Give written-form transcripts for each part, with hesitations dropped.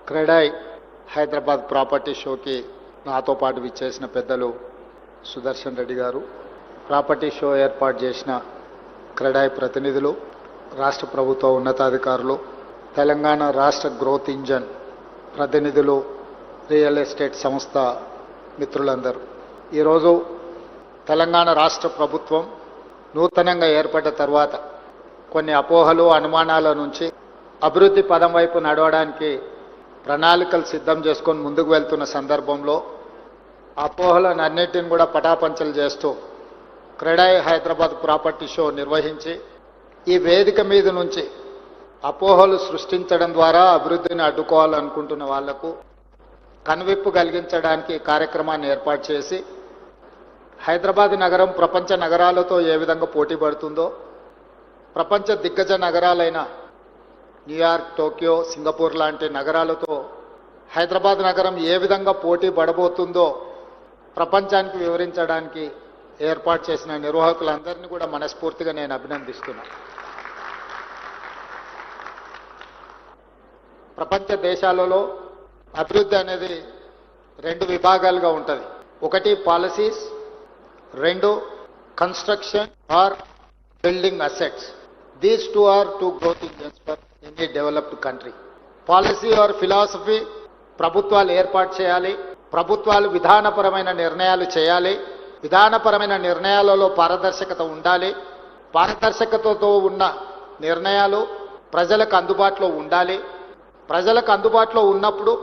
CREDAI Hyderabad property షోకి నాతో పాటు విచ్చేసిన పెద్దలు సుదర్శన్ రెడ్డి గారు, ప్రాపర్టీ షో ఏర్పాటు చేసిన క్రెడాయ్ ప్రతినిధులు, రాష్ట్ర ప్రభుత్వ ఉన్నతాధికారులు, తెలంగాణ రాష్ట్ర గ్రోత్ ఇంజన్ ప్రతినిధులు, రియల్ ఎస్టేట్ సంస్థ మిత్రులందరూ, ఈరోజు తెలంగాణ రాష్ట్ర ప్రభుత్వం నూతనంగా ఏర్పడ్డ తర్వాత కొన్ని అపోహలు, అనుమానాల నుంచి అభివృద్ధి పదం వైపు నడవడానికి ప్రణాళికలు సిద్ధం చేసుకొని ముందుకు వెళ్తున్న సందర్భంలో అపోహలను అన్నిటిని కూడా పటాపంచలు చేస్తూ క్రెడాయ్ హైదరాబాద్ ప్రాపర్టీ షో నిర్వహించి ఈ వేదిక మీద నుంచి అపోహలు సృష్టించడం ద్వారా అభివృద్ధిని అడ్డుకోవాలనుకుంటున్న వాళ్లకు కనువిప్పు కలిగించడానికి కార్యక్రమాన్ని ఏర్పాటు చేసి హైదరాబాద్ నగరం ప్రపంచ నగరాలతో ఏ విధంగా పోటీ పడుతుందో, ప్రపంచ దిగ్గజ నగరాలైన న్యూయార్క్, టోక్యో, సింగపూర్ లాంటి నగరాలతో హైదరాబాద్ నగరం ఏ విధంగా పోటీ పడబోతుందో ప్రపంచానికి వివరించడానికి ఏర్పాటు చేసిన నిర్వాహకులందరినీ కూడా మనస్ఫూర్తిగా నేను అభినందిస్తున్నాను. ప్రపంచ దేశాలలో అభివృద్ధి అనేది రెండు విభాగాలుగా ఉంటుంది. ఒకటి పాలసీస్, రెండు construction or building assets. These two are two growth engines for any developed country. Policy or philosophy, ప్రభుత్వాలు ఏర్పాటు చేయాలి, ప్రభుత్వాలు విధానపరమైన నిర్ణయాలు చేయాలి, విధానపరమైన నిర్ణయాలలో పారదర్శకత ఉండాలి, పారదర్శకతతో ఉన్న నిర్ణయాలు ప్రజలకు అందుబాటులో ఉండాలి, ప్రజలకు అందుబాటులో ఉన్నప్పుడు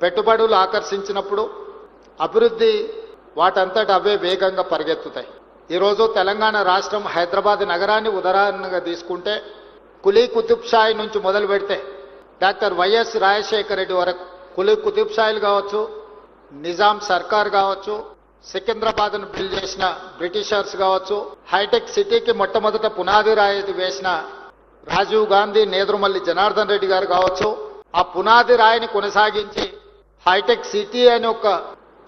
పెట్టుబడులు ఆకర్షించినప్పుడు అభివృద్ధి వాటంతట అవే వేగంగా పరిగెత్తుతాయి. ఈరోజు తెలంగాణ రాష్ట్రం హైదరాబాద్ నగరాన్ని ఉదాహరణగా తీసుకుంటే కులీ కుతుబ్ షాయి నుంచి మొదలు పెడితే డాక్టర్ వైఎస్ రాజశేఖర రెడ్డి వరకు కులీ కుతుబ్ షాయిలు కావచ్చు, నిజాం సర్కార్ కావచ్చు, సికింద్రాబాద్ను బిల్డ్ చేసిన బ్రిటిషర్స్ కావచ్చు, హైటెక్ సిటీకి మొట్టమొదట పునాది రాయి వేసిన రాజీవ్ గాంధీ, నేదురుమల్లి జనార్దన్ రెడ్డి గారు కావచ్చు, ఆ పునాది రాయిని కొనసాగించి హైటెక్ సిటీ అని ఒక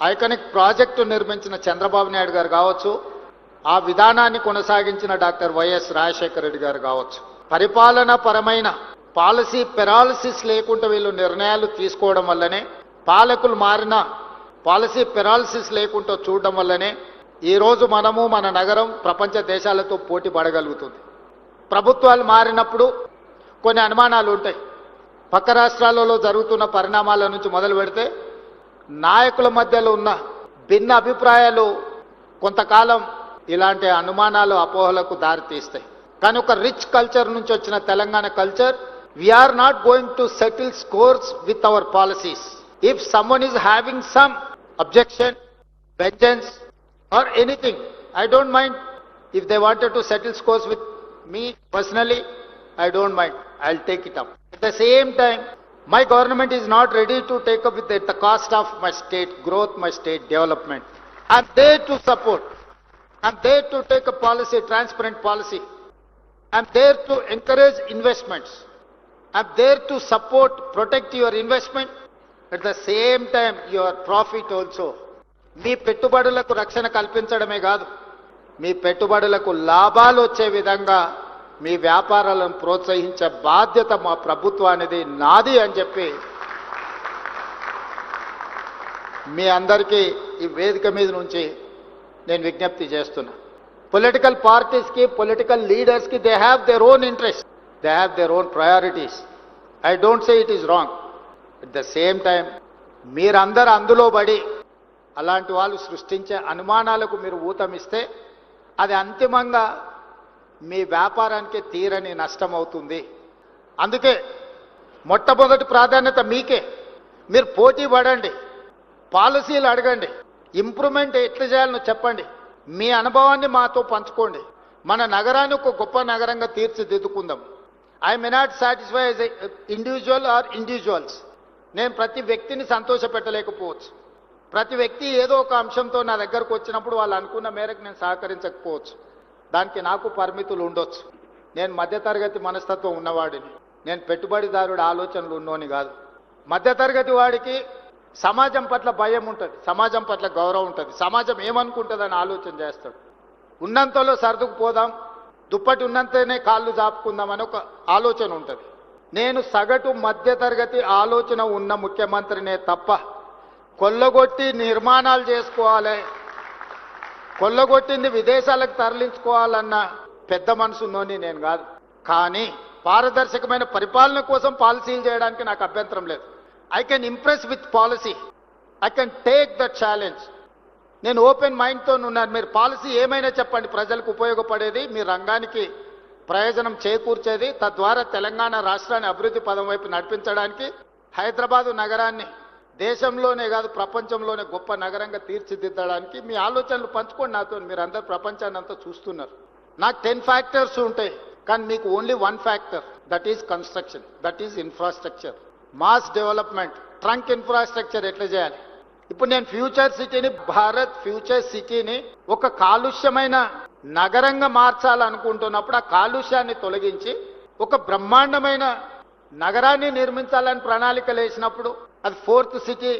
ఐకానిక్ ప్రాజెక్టు నిర్మించిన చంద్రబాబు నాయుడు గారు కావచ్చు, ఆ విధానాన్ని కొనసాగించిన డాక్టర్ వైఎస్ రాజశేఖర రెడ్డి గారు కావచ్చు. పరిపాలన పరమైన పాలసీ పెరాలసిస్ లేకుండా వీళ్ళు నిర్ణయాలు తీసుకోవడం వల్లనే, పాలకులు మారిన పాలసీ పెరాలసిస్ లేకుండా చూడడం వల్లనే ఈరోజు మనము మన నగరం ప్రపంచ దేశాలతో పోటీ పడగలుగుతుంది. ప్రభుత్వాలు మారినప్పుడు కొన్ని అనుమానాలు ఉంటాయి. పక్క రాష్ట్రాలలో జరుగుతున్న పరిణామాల నుంచి మొదలు పెడితే నాయకుల మధ్యలో ఉన్న భిన్న అభిప్రాయాలు కొంతకాలం ఇలాంటి అనుమానాలు, అపోహలకు దారితీస్తాయి. కానీ ఒక రిచ్ కల్చర్ నుంచి వచ్చిన Telangana culture, we're not going to settle scores with our policies. If someone is having some objection, vengeance or anything, I don't mind. If they wanted to settle scores with me personally, I don't mind. I'll take it up. At the same time, my government is not ready to take up with the cost of my state growth, my state development. I'm there to support. I'm there to take a policy, transparent policy. I'm there to encourage investments. I'm there to support, protect your investment. At the same time, your profit also. మీ పెట్టుబడులకు రక్షణ కల్పించడమే కాదు, మీ పెట్టుబడులకు లాభాలు వచ్చే విధంగా మీ వ్యాపారాలను ప్రోత్సహించే బాధ్యత మా ప్రభుత్వానిది, నాది అని చెప్పి మీ అందరికీ ఈ వేదిక మీద నుంచి నేను విజ్ఞప్తి చేస్తున్నా. పొలిటికల్ పార్టీస్కి, పొలిటికల్ లీడర్స్కి they have their own interest, they have their own priorities. I don't say it is wrong. At the same time మీరందరూ అందులో పడి అలాంటి వాళ్ళు సృష్టించే అనుమానాలకు మీరు ఊతమిస్తే అది అంతిమంగా మీ వ్యాపారానికి తీరని నష్టం అవుతుంది. అందుకే మొట్టమొదటి ప్రాధాన్యత మీకే. మీరు పోటీ పడండి, పాలసీలు అడగండి, ఇంప్రూవ్మెంట్ ఎట్లా చేయాలో చెప్పండి, మీ అనుభవాన్ని మాతో పంచుకోండి. మన నగరాన్ని ఒక గొప్ప నగరంగా తీర్చిదిద్దుకుందాం. I may not satisfy as a individual or individuals. నేను ప్రతి వ్యక్తిని సంతోషపెట్టలేకపోవచ్చు. ప్రతి వ్యక్తి ఏదో ఒక అంశంతో నా దగ్గరకు వచ్చినప్పుడు వాళ్ళు అనుకున్న మేరకు నేను సహకరించకపోవచ్చు. దానికి నాకు పరిమితులు ఉండొచ్చు. నేను మధ్యతరగతి మనస్తత్వం ఉన్నవాడిని, నేను పెట్టుబడిదారుడి ఆలోచనలు ఉన్నోని కాదు. మధ్యతరగతి వాడికి సమాజం పట్ల భయం ఉంటుంది, సమాజం పట్ల గౌరవం ఉంటుంది, సమాజం ఏమనుకుంటుందని ఆలోచన చేస్తాడు. ఉన్నంతలో సర్దుకుపోదాం, దుప్పటి ఉన్నంతనే కాళ్ళు జాపుకుందామని ఒక ఆలోచన ఉంటుంది. నేను సగటు మధ్యతరగతి ఆలోచన ఉన్న ముఖ్యమంత్రినే తప్ప కొల్లగొట్టి నిర్మాణాలు చేసుకోవాలి, కొల్లగొట్టింది విదేశాలకు తరలించుకోవాలన్న పెద్ద మనసున్నోని నేను కాదు. కానీ పారదర్శకమైన పరిపాలన కోసం పాలసీలు చేయడానికి నాకు అభ్యంతరం లేదు. I can impress with policy, I can take the challenge. నేను ఓపెన్ మైండ్తో ఉన్నాను. మీరు పాలసీ ఏమైనా చెప్పండి, ప్రజలకు ఉపయోగపడేది, మీ రంగానికి ప్రయోజనం చేకూర్చేది, తద్వారా తెలంగాణ రాష్ట్రాన్ని అభివృద్ధి పదం వైపు నడిపించడానికి, హైదరాబాదు నగరాన్ని దేశంలోనే కాదు ప్రపంచంలోనే గొప్ప నగరంగా తీర్చిదిద్దడానికి మీ ఆలోచనలు పంచుకోండి నాతో. మీరు అందరు ప్రపంచాన్ని అంతా చూస్తున్నారు. నాకు 10 ఫ్యాక్టర్స్ ఉంటాయి, కానీ మీకు only 1 factor, that is construction, that is infrastructure, mass development. Trunk infrastructure ఎట్లా చేయాలి? ఇప్పుడు నేను ఫ్యూచర్ సిటీని, భారత్ ఫ్యూచర్ సిటీని ఒక కాలుష్యమైన నగరంగా మార్చాలనుకుంటున్నప్పుడు ఆ కాలుష్యాన్ని తొలగించి ఒక బ్రహ్మాండమైన నగరాన్ని నిర్మించాలని ప్రణాళికలు వేసినప్పుడు అది 4th సిటీ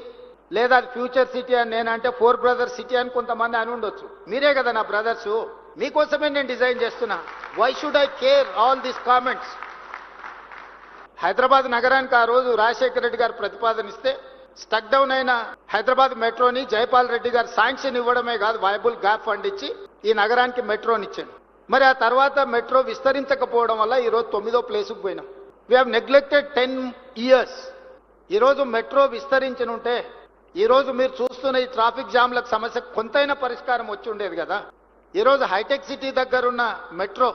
లేదా అది ఫ్యూచర్ సిటీ అని నేనంటే 4 బ్రదర్స్ సిటీ అని కొంతమంది అని ఉండొచ్చు. మీరే కదా నా బ్రదర్స్, మీకోసమే నేను డిజైన్ చేస్తున్నా. Why should I care all these comments? Hyderabad నగరానికి ఆ రోజు రాజశేఖర రెడ్డి గారు ప్రతిపాదన ఇస్తే స్టక్ డౌన్ అయిన హైదరాబాద్ మెట్రోని జైపాల్ రెడ్డి గారు శాంక్షన్ ఇవ్వడమే కాదు, వైబుల్ గ్యాప్ ఫండ్ ఇచ్చి ఈ నగరానికి మెట్రోని ఇచ్చాను. మరి ఆ తర్వాత మెట్రో విస్తరించకపోవడం వల్ల ఈరోజు 9వ ప్లేసుకు పోయినాం. We have neglected 10 years. ఈరోజు మెట్రో విస్తరించనుంటే ఈరోజు మీరు చూస్తున్న ఈ ట్రాఫిక్ జామ్లకు సమస్య కొంతైనా పరిష్కారం వచ్చి ఉండేది కదా. ఈరోజు హైటెక్ సిటీ దగ్గర ఉన్న మెట్రో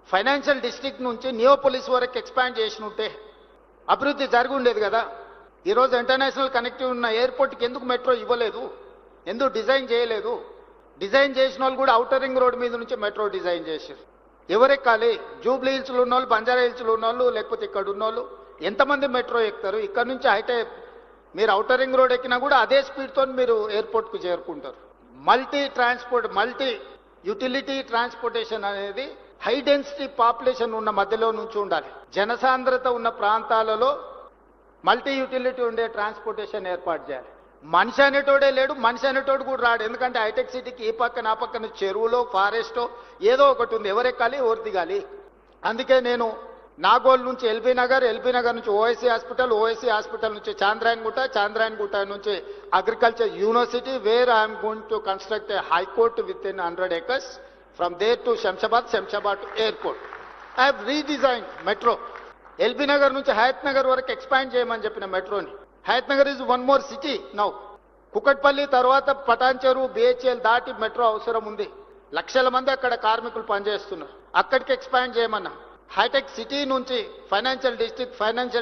ఫైనాన్షియల్ డిస్ట్రిక్ట్ నుంచి నియోపోలిస్ వరకు ఎక్స్పాండ్ చేసినుంటే అభివృద్ధి జరిగి ఉండేది కదా. ఈరోజు ఇంటర్నేషనల్ కనెక్టివ్ ఉన్న ఎయిర్పోర్ట్కి ఎందుకు మెట్రో ఇవ్వలేదు? ఎందుకు డిజైన్ చేయలేదు? డిజైన్ చేసిన వాళ్ళు కూడా ఔటర్ రింగ్ రోడ్ మీద నుంచి మెట్రో డిజైన్ చేశారు. ఎవరెక్కాలి? జూబ్లీ హిల్స్లో ఉన్నోళ్ళు, బంజారా హిల్స్లో ఉన్నోళ్ళు, లేకపోతే ఇక్కడ ఉన్నోళ్ళు ఎంతమంది మెట్రో ఎక్కుతారు? ఇక్కడ నుంచి హైటెక్ మీరు ఔటర్ రింగ్ రోడ్ ఎక్కినా కూడా అదే స్పీడ్తో మీరు ఎయిర్పోర్ట్కు చేరుకుంటారు. మల్టీ యూటిలిటీ ట్రాన్స్పోర్టేషన్ అనేది హై డెన్సిటీ పాపులేషన్ ఉన్న మధ్యలో నుంచి ఉండాలి. జనసాంద్రత ఉన్న ప్రాంతాలలో మల్టీ యూటిలిటీ ఉండే ట్రాన్స్పోర్టేషన్ ఏర్పాటు చేయాలి. మనిషి అనేటోడే లేడు, మనిషి అనేటోడు కూడా రాడు. ఎందుకంటే హైటెక్ సిటీకి ఈ పక్కన ఆ పక్కన చెరువులో ఫారెస్టో ఏదో ఒకటి ఉంది, ఎవరెక్కాలి ఎవరు దిగాలి. అందుకే నేను నాగోల్ నుంచి ఎల్బీ నగర్ నుంచి ఓఎస్సీ హాస్పిటల్ నుంచి చాంద్రాయణగుట్ట నుంచి agriculture university, where I'm going to construct a high court with in 100 acres from there to Shamshabad to airport. I have redesign metro. LB Nagar నుంచి హయత్ నగర్ వరకు ఎక్స్పాండ్ చేయమని చెప్పిన మెట్రోని. Hayat Nagar is 1 more city now. Kukatpally తర్వాత పటాన్చెరు, బిహెచ్ఎల్ దాటి మెట్రో అవసరం ఉంది. లక్షల మంది అక్కడ కార్మికులు పనిచేస్తున్నారు. అక్కడికి ఎక్స్పాండ్ చేయమన్నా. హైటెక్ సిటీ నుంచి ఫైనాన్షియల్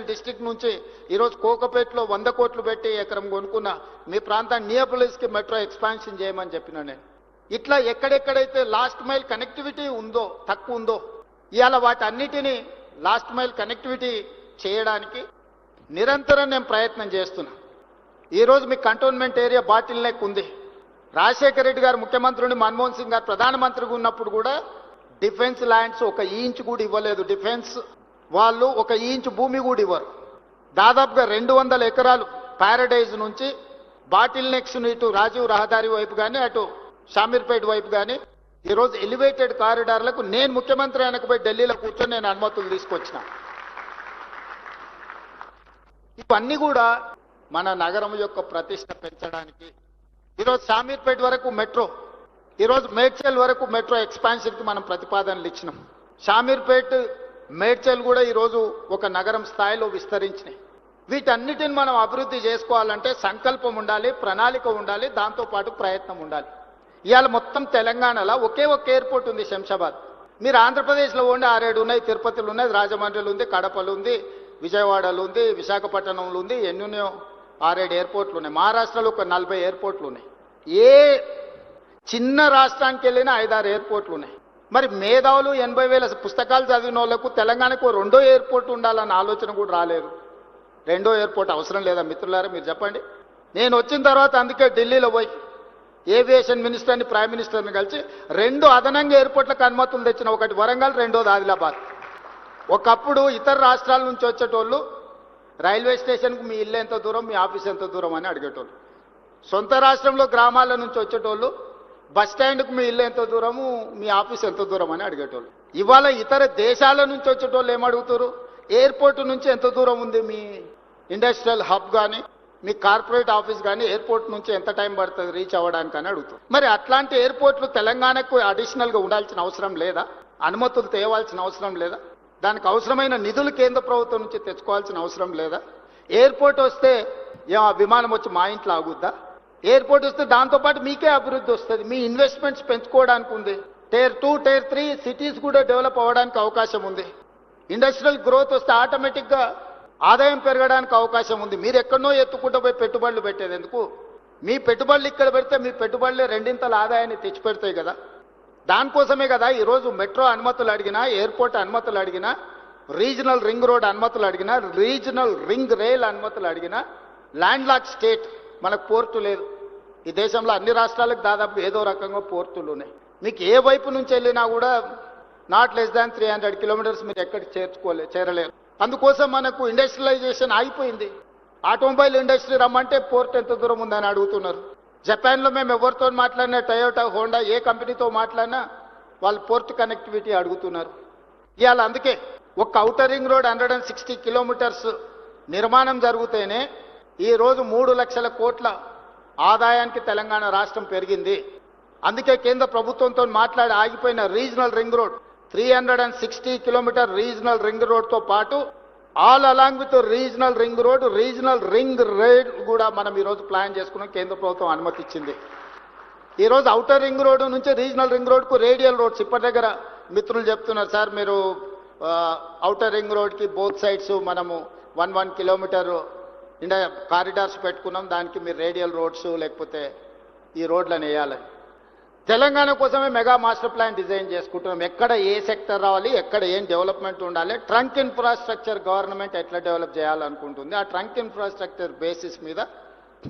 డిస్ట్రిక్ట్ నుంచి ఈరోజు కోకపేటలో 100 కోట్లు పెట్టి ఎకరం కొనుక్కున్న మీ ప్రాంతాన్ని నియోపోలిస్కి మెట్రో ఎక్స్పాన్షన్ చేయమని చెప్పిన నేను. ఇట్లా ఎక్కడెక్కడైతే లాస్ట్ మైల్ కనెక్టివిటీ ఉందో, తక్కువ ఉందో, ఇవాళ వాటి అన్నిటినీ లాస్ట్ మైల్ కనెక్టివిటీ చేయడానికి నిరంతరం నేను ప్రయత్నం చేస్తున్నా. ఈరోజు మీ కంటోన్మెంట్ ఏరియా బాటిల్ నెక్ ఉంది. రాజశేఖర రెడ్డి గారు ముఖ్యమంత్రిని, మన్మోహన్ సింగ్ గారు ప్రధానమంత్రిగా ఉన్నప్పుడు కూడా డిఫెన్స్ ల్యాండ్స్ 1 ఇంచ్ కూడా ఇవ్వలేదు. డిఫెన్స్ వాళ్ళు 1 ఇంచ్ భూమి కూడా ఇవ్వరు. దాదాపుగా 200 ఎకరాలు ప్యారడైజ్ నుంచి బాటిల్ నెక్స్ ఇటు రాజీవ్ రహదారి వైపు కానీ అటు షామీర్పేట వైపు కానీ ఈరోజు ఎలివేటెడ్ కారిడార్లకు నేను ముఖ్యమంత్రి అయినకపోయి ఢిల్లీలో కూర్చొని నేను అనుమతులు తీసుకొచ్చిన. ఇవన్నీ కూడా మన నగరం యొక్క ప్రతిష్ట పెంచడానికి. ఈరోజు షామీర్పేట వరకు మెట్రో, ఈరోజు మేడ్చల్ వరకు మెట్రో ఎక్స్పాన్షన్కి మనం ప్రతిపాదనలు ఇచ్చినాం. షామీర్పేట, మేడ్చల్ కూడా ఈరోజు ఒక నగరం స్థాయిలో విస్తరించినాయి. వీటన్నిటిని మనం అభివృద్ధి చేసుకోవాలంటే సంకల్పం ఉండాలి, ప్రణాళిక ఉండాలి, దాంతోపాటు ప్రయత్నం ఉండాలి. ఇవాళ మొత్తం తెలంగాణలో ఒకే ఒక ఎయిర్పోర్ట్ ఉంది, శంషాబాద్. మీరు ఆంధ్రప్రదేశ్లో ఉండే 6-7 ఉన్నాయి, తిరుపతిలో ఉన్నది, రాజమండ్రిలో ఉంది, కడపలో ఉంది, విజయవాడలో ఉంది, విశాఖపట్నంలో ఉంది, ఎన్నో 6-7 ఎయిర్పోర్ట్లు ఉన్నాయి. మహారాష్ట్రలో ఒక 40 ఎయిర్పోర్ట్లు ఉన్నాయి. ఏ చిన్న రాష్ట్రానికి వెళ్ళినా 5-6 ఎయిర్పోర్ట్లు ఉన్నాయి. మరి మేధావులు 80,000 పుస్తకాలు చదివిన వాళ్ళకు తెలంగాణకు 2వ ఎయిర్పోర్ట్ ఉండాలన్న ఆలోచన కూడా రాలేదు. 2వ ఎయిర్పోర్ట్ అవసరం లేదా మిత్రులారా? మీరు చెప్పండి. నేను వచ్చిన తర్వాత అందుకే ఢిల్లీలో పోయి ఏవియేషన్ మినిస్టర్ని, ప్రైమ్ మినిస్టర్ని కలిసి 2 అదనంగా ఎయిర్పోర్ట్లకు అనుమతులు తెచ్చిన. ఒకటి వరంగల్, 2వది ఆదిలాబాద్. ఒకప్పుడు ఇతర రాష్ట్రాల నుంచి వచ్చేటోళ్ళు రైల్వే స్టేషన్కు మీ ఇల్లు ఎంత దూరం, మీ ఆఫీస్ ఎంత దూరం అని అడిగేటోళ్ళు. సొంత రాష్ట్రంలో గ్రామాల నుంచి వచ్చేటోళ్ళు బస్ స్టాండ్కు మీ ఇల్లు ఎంత దూరము, మీ ఆఫీస్ ఎంత దూరం అని అడిగేటోళ్ళు. ఇవాళ ఇతర దేశాల నుంచి వచ్చేటోళ్ళు ఏమడుగుతారు? ఎయిర్పోర్ట్ నుంచి ఎంత దూరం ఉంది మీ ఇండస్ట్రియల్ హబ్ కానీ మీ కార్పొరేట్ ఆఫీస్ కానీ ఎయిర్పోర్ట్ నుంచి ఎంత టైం పడుతుంది రీచ్ అవ్వడానికి అని అడుగుతుంది. మరి అట్లాంటి ఎయిర్పోర్ట్లు తెలంగాణకు అడిషనల్గా ఉండాల్సిన అవసరం లేదా? అనుమతులు తేవాల్సిన అవసరం లేదా? దానికి అవసరమైన నిధులు కేంద్ర ప్రభుత్వం నుంచి తెచ్చుకోవాల్సిన అవసరం లేదా? ఎయిర్పోర్ట్ వస్తే విమానం వచ్చి మా ఇంట్లో ఆగుద్దా? ఎయిర్పోర్ట్ వస్తే దాంతోపాటు మీకే అభివృద్ధి వస్తుంది, మీ ఇన్వెస్ట్మెంట్స్ పెంచుకోవడానికి ఉంది. Tier 2, Tier 3 సిటీస్ కూడా డెవలప్ అవ్వడానికి అవకాశం ఉంది. ఇండస్ట్రియల్ గ్రోత్ వస్తే ఆటోమేటిక్గా ఆదాయం పెరగడానికి అవకాశం ఉంది. మీరు ఎక్కడనో ఎత్తుకుంటూ పోయి పెట్టుబడులు పెట్టేది ఎందుకు? మీ పెట్టుబడులు ఇక్కడ పెడితే మీ పెట్టుబడులే రెండింతల ఆదాయాన్ని తెచ్చిపెడతాయి కదా. దానికోసమే కదా ఈరోజు మెట్రో అనుమతులు అడిగినా, ఎయిర్పోర్ట్ అనుమతులు అడిగినా, రీజనల్ రింగ్ రోడ్ అనుమతులు అడిగినా, రీజనల్ రింగ్ రైల్ అనుమతులు అడిగినా, ల్యాండ్ లాక్ స్టేట్, మనకు పోర్టు లేదు. ఈ దేశంలో అన్ని రాష్ట్రాలకు దాదాపు ఏదో రకంగా పోర్టులు ఉన్నాయి. మీకు ఏ వైపు నుంచి వెళ్ళినా కూడా నాట్ లెస్ దాన్ 300 కిలోమీటర్స్ మీరు ఎక్కడికి చేరలేరు. అందుకోసం మనకు ఇండస్ట్రియలైజేషన్ ఆగిపోయింది. ఆటోమొబైల్ ఇండస్ట్రీ రమ్మంటే పోర్ట్ ఎంత దూరం ఉందని అడుగుతున్నారు. జపాన్లో మేము ఎవరితో మాట్లాడినా, టయోటా, హోండా, ఏ కంపెనీతో మాట్లాడినా వాళ్ళు పోర్ట్ కనెక్టివిటీ అడుగుతున్నారు. ఇవాళ అందుకే ఒక ఔటర్ రింగ్ రోడ్ 160 కిలోమీటర్స్ నిర్మాణం జరిగితేనే ఈరోజు 3 లక్షల కోట్ల ఆదాయానికి తెలంగాణ రాష్ట్రం పెరిగింది. అందుకే కేంద్ర ప్రభుత్వంతో మాట్లాడి ఆగిపోయిన regional ring road 360 kilometre regional ring రోడ్తో పాటు all along with regional ring road, regional ring rail కూడా మనం ఈరోజు ప్లాన్ చేసుకున్నాం. కేంద్ర ప్రభుత్వం అనుమతి ఇచ్చింది. ఈరోజు ఔటర్ రింగ్ రోడ్ నుంచి రీజనల్ రింగ్ రోడ్కు రేడియల్ రోడ్స్ ఇప్పటి దగ్గర మిత్రులు చెప్తున్నారు, సార్ మీరు ఔటర్ రింగ్ రోడ్కి బోత్ సైడ్స్ మనము 1 కిలోమీటర్ కారిడార్స్ పెట్టుకున్నాం, దానికి మీరు రేడియల్ రోడ్స్ లేకపోతే ఈ రోడ్లను వేయాలని. తెలంగాణ కోసమే మెగా మాస్టర్ ప్లాన్ డిజైన్ చేసుకుంటున్నాం. ఎక్కడ ఏ సెక్టర్ రావాలి, ఎక్కడ ఏం డెవలప్మెంట్ ఉండాలి, ట్రంక్ ఇన్ఫ్రాస్ట్రక్చర్ గవర్నమెంట్ ఎట్లా డెవలప్ చేయాలనుకుంటుంది, ఆ ట్రంక్ ఇన్ఫ్రాస్ట్రక్చర్ బేసిస్ మీద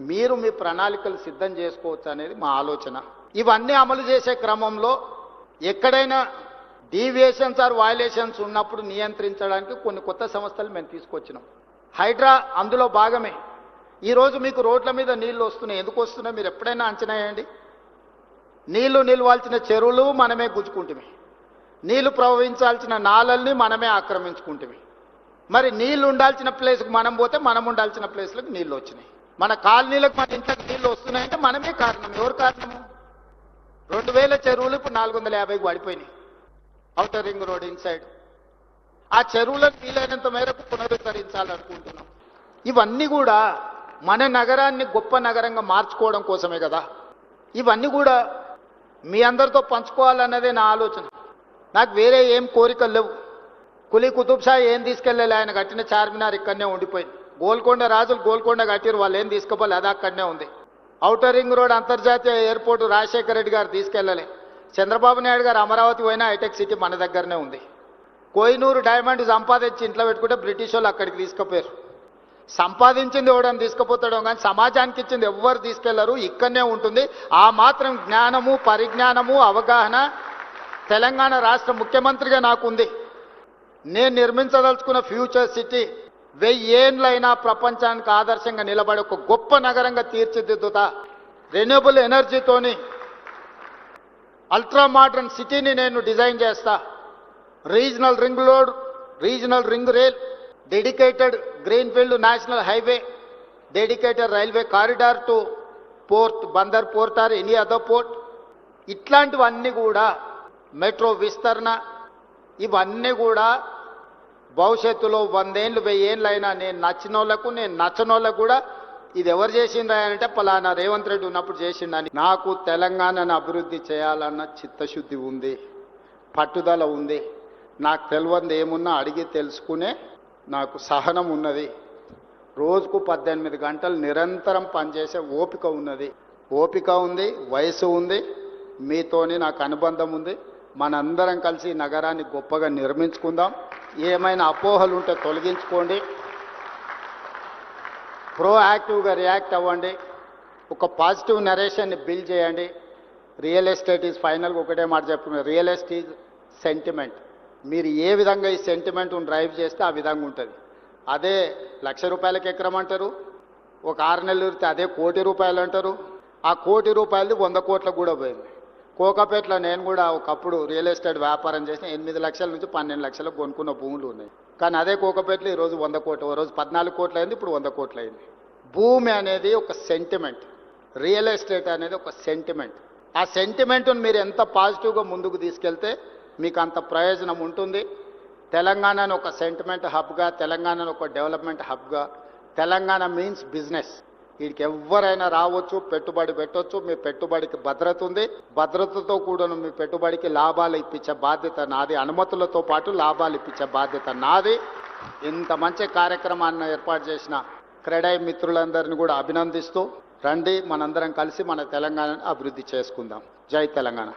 మీరు మీ ప్రణాళికలు సిద్ధం చేసుకోవచ్చు అనేది మా ఆలోచన. ఇవన్నీ అమలు చేసే క్రమంలో ఎక్కడైనా డీవియేషన్స్ ఆర్ వయలేషన్స్ ఉన్నప్పుడు నియంత్రించడానికి కొన్ని కొత్త సంస్థలు మేము తీసుకొచ్చినాం. హైడ్రా అందులో భాగమే. ఈరోజు మీకు రోడ్ల మీద నీళ్లు వస్తున్నాయి. ఎందుకు వస్తున్నాయి మీరు ఎప్పుడైనా అంచనా వేయండి? నీళ్లు నిలవాల్సిన చెరువులు మనమే గుంజుకుంటుమి, నీళ్లు ప్రవహించాల్సిన నాలల్ని మనమే ఆక్రమించుకుంటుమి. మరి నీళ్లు ఉండాల్సిన ప్లేస్కి మనం పోతే మనం ఉండాల్సిన ప్లేస్లకు నీళ్లు వచ్చినాయి. మన కాలనీలకు మన ఇంట్లోకి నీళ్లు వస్తున్నాయంటే మనమే కారణం. ఎవరు కారణము? 2000 చెరువులు ఇప్పుడు 450కి పడిపోయినాయి ఔటర్ రింగ్ రోడ్ ఇన్సైడ్. ఆ చెరువులను వీలైనంత మేరకు పునరుద్ధరించాలనుకుంటున్నాం. ఇవన్నీ కూడా మన నగరాన్ని గొప్ప నగరంగా మార్చుకోవడం కోసమే కదా. ఇవన్నీ కూడా మీ అందరితో పంచుకోవాలన్నదే నా ఆలోచన. నాకు వేరే ఏం కోరికలు లేవు. కులీ కుతుబ్ షా ఏం తీసుకెళ్ళాలి, ఆయన కట్టిన చార్మినార్ ఇక్కడనే ఉండిపోయింది. గోల్కొండ రాజులు గోల్కొండ కట్టిరు, వాళ్ళు ఏం తీసుకోవాలి, అది అక్కడనే ఉంది. ఔటర్ రింగ్ రోడ్ అంతర్జాతీయ ఎయిర్పోర్ట్ రాజశేఖర రెడ్డి గారు తీసుకెళ్ళలే. చంద్రబాబు నాయుడు గారు అమరావతి పోయినా హైటెక్ సిటీ మన దగ్గరనే ఉంది. కోహినూరు డైమండ్ సంపాదించి ఇంట్లో పెట్టుకుంటే బ్రిటిష్ వాళ్ళు అక్కడికి తీసుకుపోయారు. సంపాదించింది ఎవడని తీసుకుపోతాడో కానీ సమాజానికి ఇచ్చింది ఎవ్వరు తీసుకెళ్లరు, ఇక్కడనే ఉంటుంది. ఆ మాత్రం జ్ఞానము, పరిజ్ఞానము, అవగాహన తెలంగాణ రాష్ట్ర ముఖ్యమంత్రిగా నాకుంది. నేను నిర్మించదలుచుకున్న ఫ్యూచర్ సిటీ 1000 ఏళ్ళైనా ప్రపంచానికి ఆదర్శంగా నిలబడి ఒక గొప్ప నగరంగా తీర్చిదిద్దుతా. రెన్యూబుల్ ఎనర్జీతోని అల్ట్రా మోడర్న్ సిటీని నేను డిజైన్ చేస్తా. Regional ring road, regional ring rail, dedicated greenfield national highway, dedicated railway corridor to port, Bandar port or any other port, ఇట్లాంటివన్నీ కూడా మెట్రో విస్తరణ, ఇవన్నీ కూడా భవిష్యత్తులో 100 ఏళ్ళు 1000 ఏళ్ళు అయినా నేను నచ్చిన వాళ్ళకు నేను నచ్చనోళ్ళకు కూడా ఇది ఎవరు చేసిండ్రా అంటే పలానా రేవంత్ రెడ్డి ఉన్నప్పుడు చేసిండని. నాకు తెలంగాణను అభివృద్ధి చేయాలన్న చిత్తశుద్ధి ఉంది, పట్టుదల ఉంది. నాకు తెలియంది ఏమున్నా అడిగి తెలుసుకునే నాకు సహనం ఉన్నది. రోజుకు 18 గంటలు నిరంతరం పనిచేసే ఓపిక ఉన్నది. ఓపిక ఉంది, వయసు ఉంది, మీతోని నాకు అనుబంధం ఉంది. మనందరం కలిసి ఈ నగరాన్ని గొప్పగా నిర్మించుకుందాం. ఏమైనా అపోహలు ఉంటే తొలగించుకోండి, ప్రోయాక్టివ్గా రియాక్ట్ అవ్వండి, ఒక పాజిటివ్ నరేషన్ని బిల్డ్ చేయండి. రియల్ ఎస్టేట్ ఈజ్ ఫైనల్గా ఒకటే మాట చెప్పుకున్నారు, రియల్ ఎస్టేట్ ఈజ్ సెంటిమెంట్. మీరు ఏ విధంగా ఈ సెంటిమెంట్ను డ్రైవ్ చేస్తే ఆ విధంగా ఉంటుంది. అదే ₹1,00,000 ఎకరం అంటారు, ఒక 6 నెలలు ఇస్తే అదే ₹1 కోటి అంటారు. ఆ ₹1 కోటి 100 కోట్లకు కూడా పోయింది. కోకాపేటలో నేను కూడా ఒకప్పుడు రియల్ ఎస్టేట్ వ్యాపారం చేసిన 8 లక్షల నుంచి 12 లక్షలకు కొనుక్కున్న భూములు ఉన్నాయి. కానీ అదే కోకపేటలో ఈరోజు 100 కోట్లు, ఓ రోజు 14 కోట్లు అయింది, ఇప్పుడు 100 కోట్లు అయింది. భూమి అనేది ఒక సెంటిమెంట్, రియల్ ఎస్టేట్ అనేది ఒక సెంటిమెంట్. ఆ సెంటిమెంట్ను మీరు ఎంత పాజిటివ్గా ముందుకు తీసుకెళ్తే మీకు అంత ప్రయోజనం ఉంటుంది. తెలంగాణను ఒక సెంటిమెంట్ హబ్గా, తెలంగాణను ఒక డెవలప్మెంట్ హబ్గా, తెలంగాణ మీన్స్ బిజినెస్. వీడికి ఎవరైనా రావచ్చు, పెట్టుబడి పెట్టవచ్చు. మీ పెట్టుబడికి భద్రత ఉంది. భద్రతతో కూడా మీ పెట్టుబడికి లాభాలు ఇప్పించే బాధ్యత నాది. అనుమతులతో పాటు లాభాలు ఇప్పించే బాధ్యత నాది. ఇంత మంచి కార్యక్రమాన్ని ఏర్పాటు చేసిన క్రెడై మిత్రులందరినీ కూడా అభినందిస్తూ రండి, మనందరం కలిసి మన తెలంగాణను అభివృద్ధి చేసుకుందాం. జై తెలంగాణ.